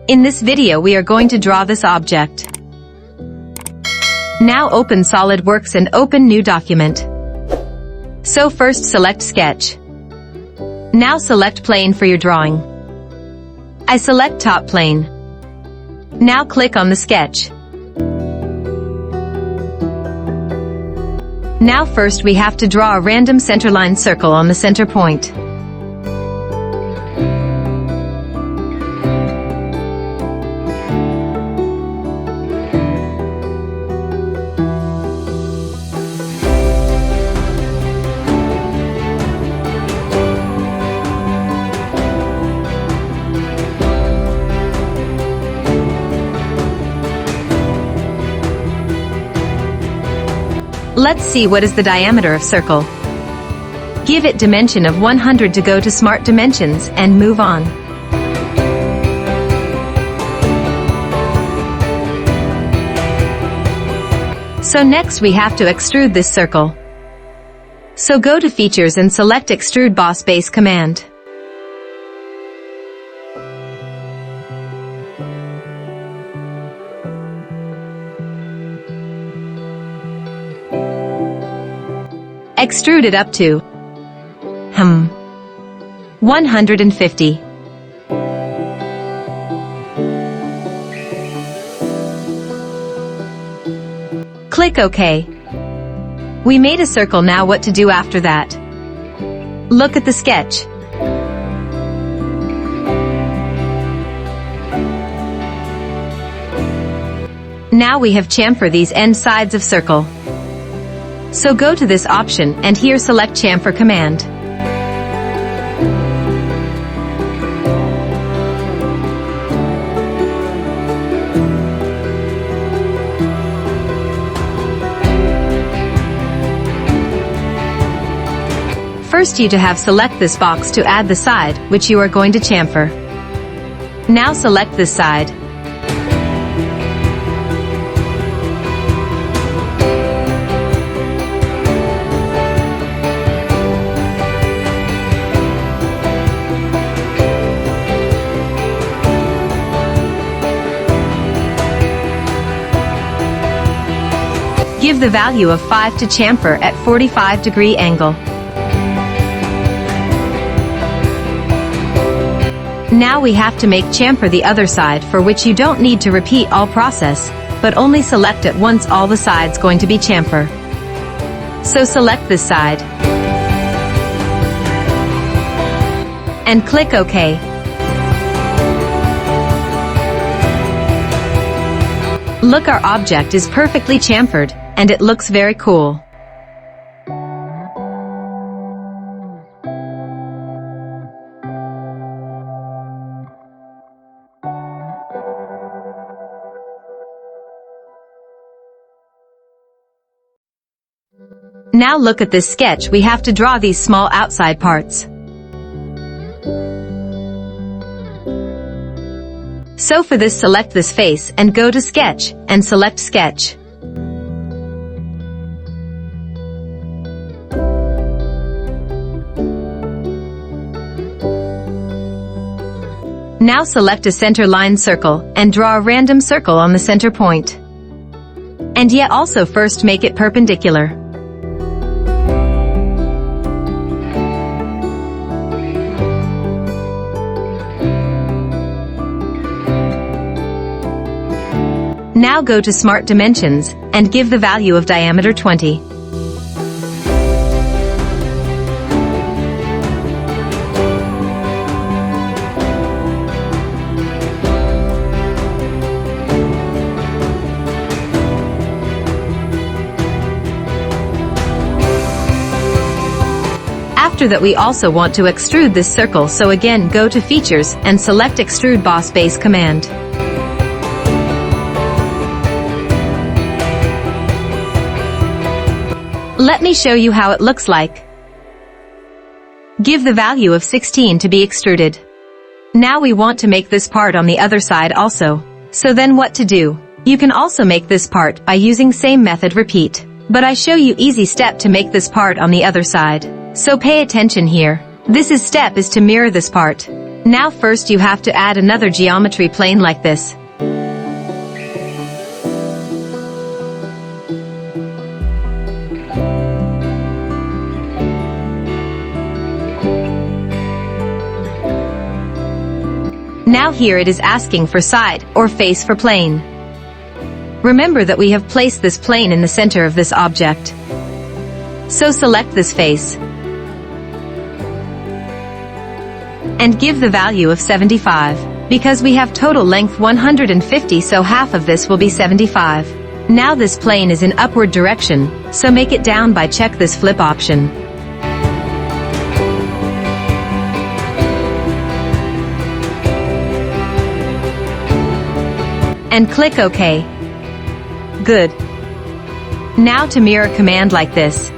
In this video we are going to draw this object. Now open Solidworks and open new document. So first select sketch. Now select plane for your drawing. I select top plane. Now click on the sketch. Now first we have to draw a random centerline circle on the center point. Let's see what is the diameter of circle. Give it dimension of 100 to go to Smart Dimensions and move on. So next we have to extrude this circle. So go to Features and select Extrude Boss Base Command. Extrude it up to 150. Click OK. We made a circle. Now what to do after that? Look at the sketch. Now we have chamfer these end sides of circle. So go to this option and here select Chamfer Command. First you to have select this box to add the side which you are going to chamfer. Now select this side. Give the value of 5 to chamfer at 45-degree angle. Now we have to make chamfer the other side, for which you don't need to repeat all process, but only select at once all the sides going to be chamfer. So select this side. And click OK. Look, our object is perfectly chamfered, and it looks very cool. Now look at this sketch. We have to draw these small outside parts. So for this select this face and go to sketch and select sketch. Now select a center line circle and draw a random circle on the center point. And yet also first make it perpendicular. Now go to Smart Dimensions and give the value of diameter 20. After that we also want to extrude this circle, so again go to Features and select Extrude Boss Base Command. Let me show you how it looks like. Give the value of 16 to be extruded. Now we want to make this part on the other side also. So then what to do? You can also make this part by using same method repeat. But I show you easy step to make this part on the other side. So pay attention here. This step is to mirror this part. Now first you have to add another geometry plane like this. Now here it is asking for side or face for plane. Remember that we have placed this plane in the center of this object. So select this face and give the value of 75. Because we have total length 150, so half of this will be 75. Now this plane is in upward direction, so make it down by check this flip option. And click OK. Good. Now to mirror command like this.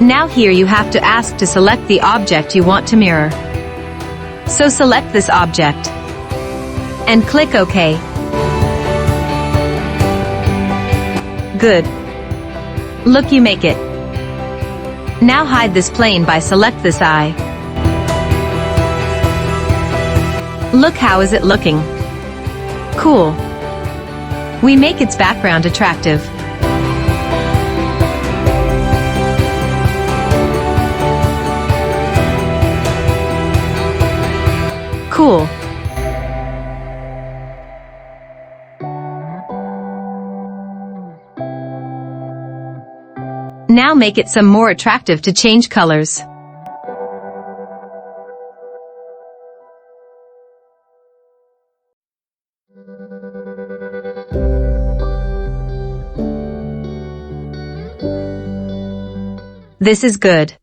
Now here you have to ask to select the object you want to mirror. So select this object and click OK. Good. Look, you make it. Now hide this plane by select this eye. Look, how is it looking? Cool. We make its background attractive. Cool. Now make it some more attractive to change colors. This is good.